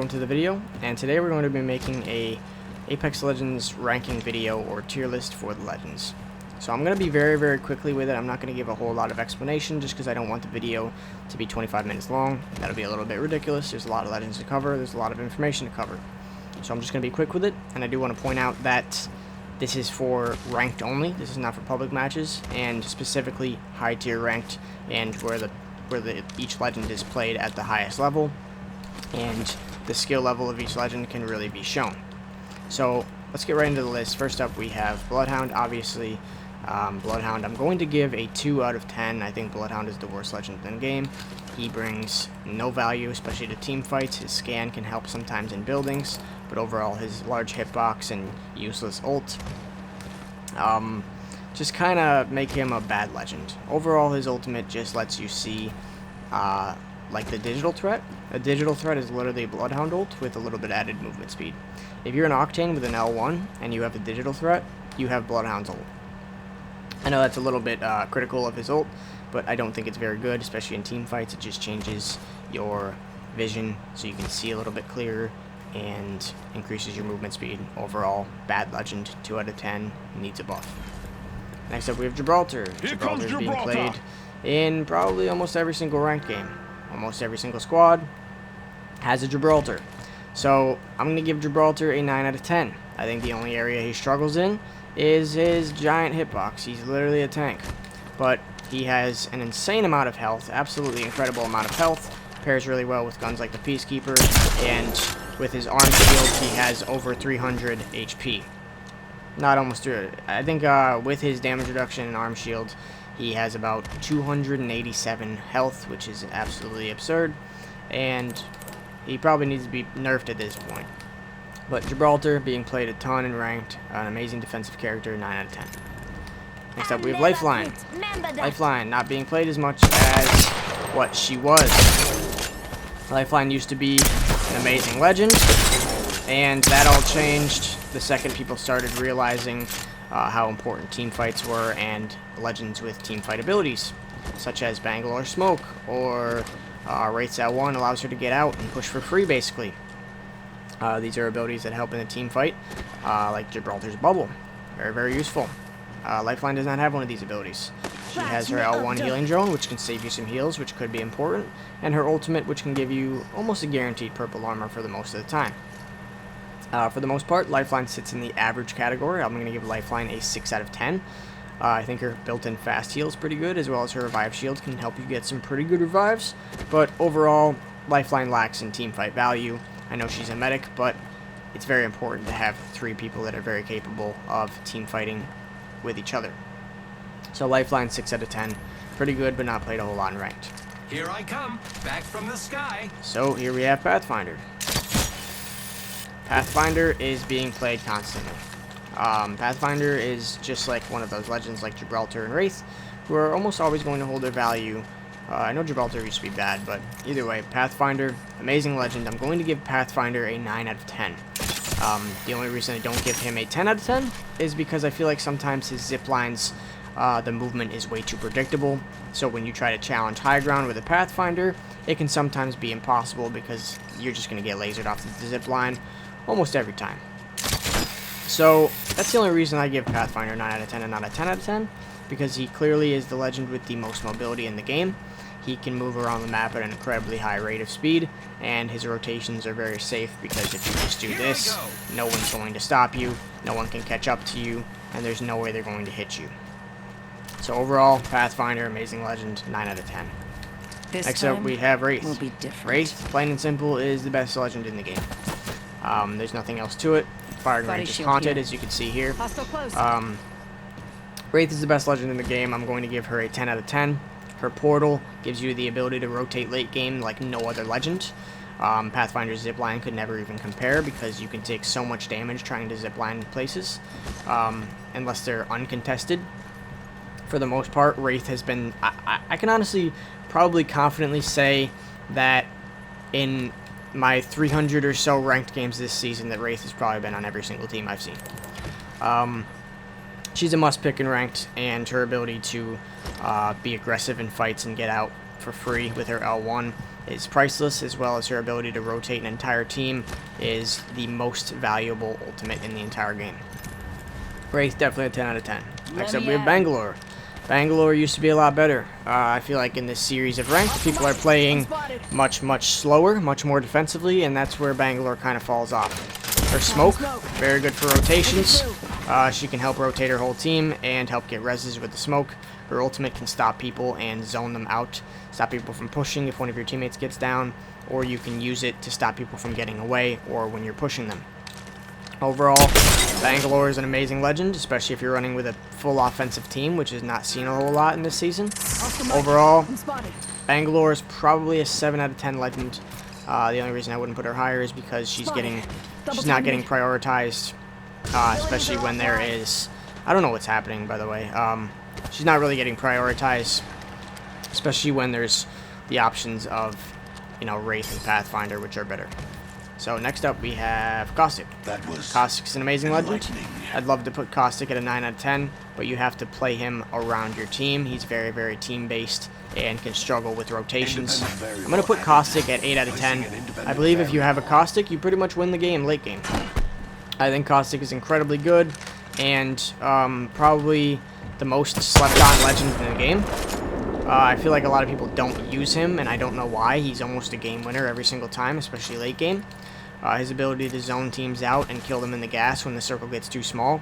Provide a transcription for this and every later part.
welcome to the video, and today we're going to be making a Apex Legends ranking video or tier list for the Legends. So I'm going to be very quickly with it. I'm not going to give a whole lot of explanation just because I don't want the video to be 25 minutes long. That'll be a little bit ridiculous. There's a lot of Legends to cover. There's a lot of information to cover. So I'm just going to be quick with it, and I do want to point out that this is for ranked only. This is not for public matches, and specifically high tier ranked, and where each legend is played at the highest level, and the skill level of each legend can really be shown. So let's get right into the list. First up, we have Bloodhound. Obviously, Bloodhound, I'm going to give a 2 out of 10. I think Bloodhound is the worst legend in the game. He brings no value, especially to team fights. His scan can help sometimes in buildings, but overall his large hitbox and useless ult just kind of make him a bad legend. Overall, his ultimate just lets you see like the digital threat. A digital threat is literally a Bloodhound ult with a little bit added movement speed. If you're an Octane with an L1 and you have a digital threat, you have Bloodhound's ult. I know that's a little bit critical of his ult, but I don't think it's very good, especially in team fights. It just changes your vision so you can see a little bit clearer and increases your movement speed. Overall, bad legend, 2 out of 10, needs a buff. Next up, we have Gibraltar. Gibraltar is being played in probably almost every single ranked game. Almost every single squad has a Gibraltar. So I'm going to give Gibraltar a 9 out of 10. I think the only area he struggles in is his giant hitbox. He's literally a tank. But he has an insane amount of health, absolutely incredible amount of health. Pairs really well with guns like the Peacekeeper, and with his arm shield, he has over 300 HP. Not almost 300. I think with his damage reduction and arm shield, he has about 287 health, which is absolutely absurd, and he probably needs to be nerfed at this point. But Gibraltar, being played a ton and ranked, an amazing defensive character, 9 out of 10. Next up, we have Lifeline. Lifeline, not being played as much as what she was. Lifeline used to be an amazing legend, and that all changed the second people started realizing how important team fights were, and legends with team fight abilities, such as Bangalore Smoke, or Wraith's L1 allows her to get out and push for free, basically. These are abilities that help in a team fight, like Gibraltar's Bubble. Very useful. Lifeline does not have one of these abilities. She has her L1 healing drone, which can save you some heals, which could be important, and her ultimate, which can give you almost a guaranteed purple armor for the most of the time. For the most part, Lifeline sits in the average category. I'm going to give Lifeline a 6 out of 10. I think her built-in fast heal is pretty good, as well as her revive shield can help you get some pretty good revives. But overall, Lifeline lacks in teamfight value. I know she's a medic, but it's very important to have 3 people that are very capable of team fighting with each other. So Lifeline, 6 out of 10. Pretty good, but not played a whole lot in ranked. Here I come, back from the sky. So here we have Pathfinder. Pathfinder is being played constantly. Pathfinder is just like one of those legends like Gibraltar and Wraith, who are almost always going to hold their value. I know Gibraltar used to be bad, but either way, Pathfinder, amazing legend. I'm going to give Pathfinder a 9 out of 10. The only reason I don't give him a 10 out of 10 is because I feel like sometimes his zip lines, the movement is way too predictable. So when you try to challenge high ground with a Pathfinder, it can sometimes be impossible because you're just going to get lasered off the zip line almost every time. So that's the only reason I give Pathfinder 9 out of 10 and not a 10 out of 10, because he clearly is the legend with the most mobility in the game. He can move around the map at an incredibly high rate of speed, and his rotations are very safe because if you just do this, no one's going to stop you, no one can catch up to you, and there's no way they're going to hit you. So overall, Pathfinder, amazing legend, 9 out of 10. Next up, we have Wraith. Will be different. Wraith, plain and simple, is the best legend in the game. There's nothing else to it. Firing range is haunted, as you can see here. Wraith is the best legend in the game. I'm going to give her a 10 out of 10. Her portal gives you the ability to rotate late game like no other legend. Pathfinder's zipline could never even compare because you can take so much damage trying to zipline places, unless they're uncontested. For the most part, Wraith has been... I can honestly probably confidently say that in my 300 or so ranked games this season, that Wraith has probably been on every single team I've seen. She's a must pick in ranked, and her ability to be aggressive in fights and get out for free with her L1 is priceless, as well as her ability to rotate an entire team is the most valuable ultimate in the entire game. Wraith, definitely a 10 out of 10. Next up, we have Bangalore. Bangalore used to be a lot better. I feel like in this series of ranked, people are playing much slower, much more defensively, and that's where Bangalore kind of falls off. Her smoke, very good for rotations. She can help rotate her whole team and help get reses with the smoke. Her ultimate can stop people and zone them out, stop people from pushing if one of your teammates gets down, or you can use it to stop people from getting away or when you're pushing them. Overall, Bangalore is an amazing legend, especially if you're running with a full offensive team, which is not seen a whole lot in this season. Overall, Bangalore is probably a 7 out of 10 legend. The only reason I wouldn't put her higher is because she's not getting prioritized, especially when there is, I don't know what's happening, by the way. She's not really getting prioritized, especially when there's the options of, you know, Wraith and Pathfinder, which are better. So next up we have Caustic. Caustic's an amazing legend. I'd love to put Caustic at a 9 out of 10, but you have to play him around your team. He's very team-based and can struggle with rotations. I'm going to put Caustic at 8 out of 10. I believe if you have a Caustic, you pretty much win the game late game. I think Caustic is incredibly good and probably the most slept-on legend in the game. I feel like a lot of people don't use him, and I don't know why. He's almost a game winner every single time, especially late game. His ability to zone teams out and kill them in the gas when the circle gets too small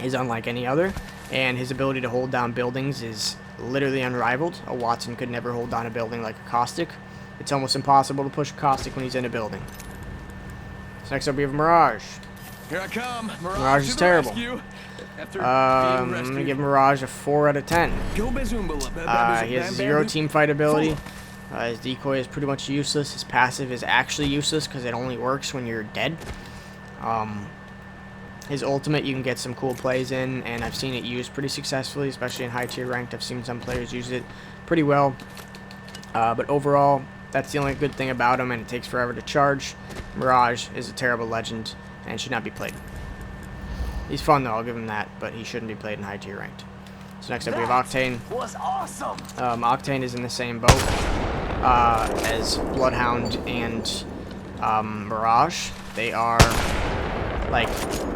is unlike any other, and his ability to hold down buildings is literally unrivaled. A Watson could never hold down a building like a Caustic. It's almost impossible to push Caustic when he's in a building. So next up we have Mirage. Here I come. Mirage is terrible. I'm going to give Mirage a 4 out of 10. He has 0 team fight ability. His decoy is pretty much useless. His passive is actually useless because it only works when you're dead. His ultimate you can get some cool plays in, and I've seen it used pretty successfully, especially in high tier ranked. I've seen some players use it pretty well. But overall, that's the only good thing about him, and it takes forever to charge. Mirage is a terrible legend and should not be played. He's fun though, I'll give him that, but he shouldn't be played in high tier ranked. So next up we have Octane. Was awesome. Octane is in the same boat as Bloodhound and Mirage. They are like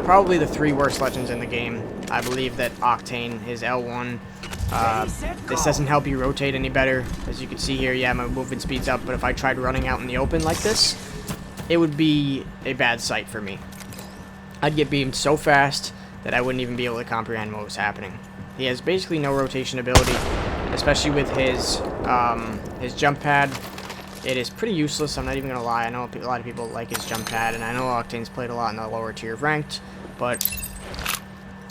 probably the 3 worst legends in the game. I believe that Octane, his L1, this doesn't help you rotate any better. As you can see here, yeah, my movement speed's up, but if I tried running out in the open like this, it would be a bad sight for me. I'd get beamed so fast that I wouldn't even be able to comprehend what was happening. He has basically no rotation ability, especially with his jump pad. It is pretty useless, I'm not even going to lie. I know a lot of people like his jump pad, and I know Octane's played a lot in the lower tier of ranked, but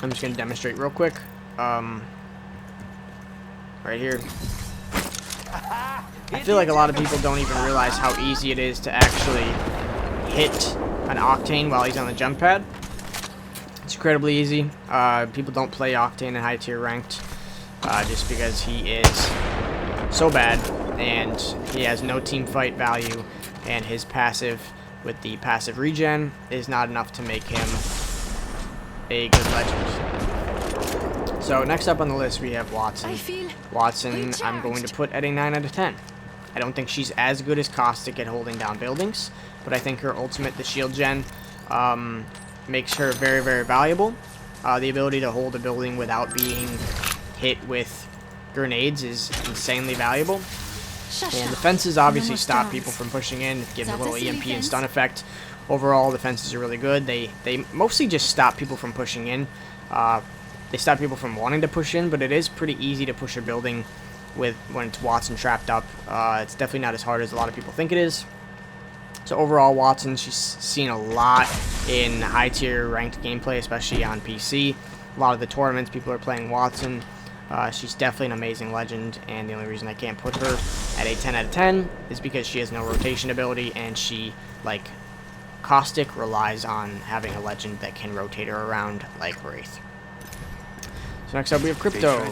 I'm just going to demonstrate real quick. Right here. I feel like a lot of people don't even realize how easy it is to actually hit an Octane while he's on the jump pad. It's incredibly easy. People don't play Octane in high tier ranked just because he is so bad and he has no team fight value, and his passive with the passive regen is not enough to make him a good legend. So next up on the list we have Watson. Watson I'm going to put at a 9 out of 10. I don't think she's as good as Caustic at holding down buildings, but I think her ultimate, the shield gen, makes her very valuable. The ability to hold a building without being hit with grenades is insanely valuable. And the fences obviously stop people from pushing in, give a little EMP and stun effect. Overall, the fences are really good. They mostly just stop people from pushing in. They stop people from wanting to push in, but it is pretty easy to push a building when it's Watson trapped up. It's definitely not as hard as a lot of people think it is. So overall, Watson, she's seen a lot in high tier ranked gameplay, especially on PC. A lot of the tournaments, people are playing Watson. She's definitely an amazing legend, and the only reason I can't put her at a 10 out of 10 is because she has no rotation ability, and she, like Caustic, relies on having a legend that can rotate her around like Wraith. So next up we have Crypto.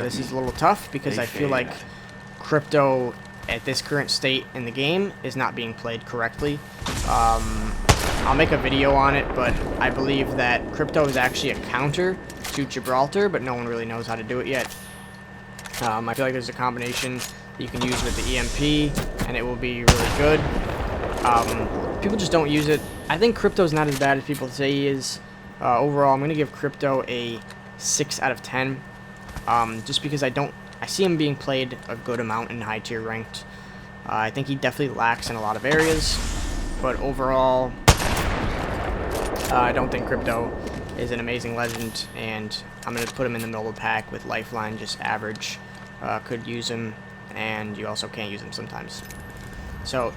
This is a little tough because I feel like Crypto at this current state in the game is not being played correctly. I'll make a video on it, but I believe that Crypto is actually a counter to Gibraltar, but no one really knows how to do it yet. I feel like there's a combination You can use with the EMP, and it will be really good. People just don't use it. I think Crypto's not as bad as people say he is. Overall, I'm going to give Crypto a 6 out of 10. Just because I see him being played a good amount in high tier ranked. I think he definitely lacks in a lot of areas, but overall, I don't think Crypto is an amazing legend, and I'm going to put him in the middle of the pack with Lifeline, just average. Could use him, and you also can't use him sometimes. So,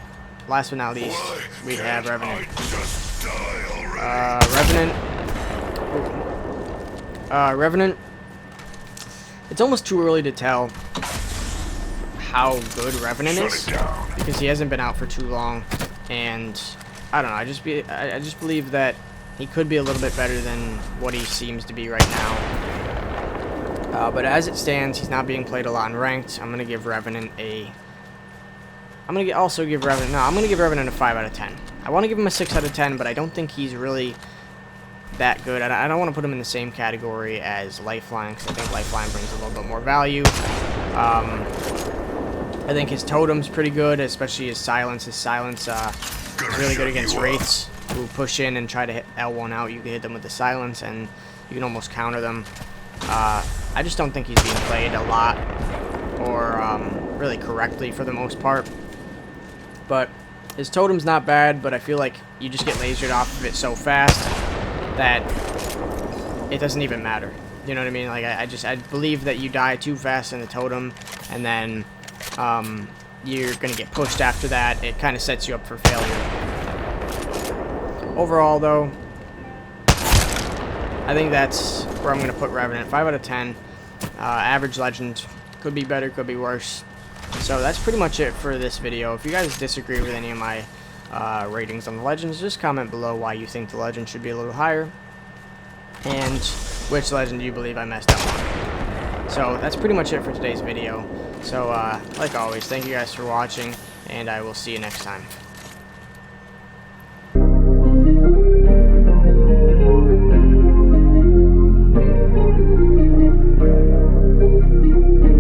last but not least, we have Revenant. Revenant. It's almost too early to tell how good Revenant is, because he hasn't been out for too long, and I don't know. I just believe that he could be a little bit better than what he seems to be right now. But as it stands, he's not being played a lot in ranked. I'm gonna give Revenant a. I'm gonna give Revenant a 5 out of 10. I want to give him a 6 out of 10, but I don't think he's really that good. I don't want to put him in the same category as Lifeline, because I think Lifeline brings a little bit more value. I think his totem's pretty good, especially his silence. His silence is really good against Wraiths who push in and try to hit L1 out. You can hit them with the silence, and you can almost counter them. I just don't think he's being played a lot, or really correctly for the most part. But his totem's not bad, but I feel like you just get lasered off of it so fast that it doesn't even matter. You know what I mean? Like, I believe that you die too fast in the totem, and then you're gonna get pushed after that. It kind of sets you up for failure. Overall, though, I think that's where I'm gonna put Revenant. 5 out of 10. Average legend. Could be better, could be worse. So that's pretty much it for this video. If you guys disagree with any of my ratings on the legends, just comment below why you think the legend should be a little higher, and which legend do you believe I messed up on. So that's pretty much it for today's video. So like always, thank you guys for watching, and I will see you next time.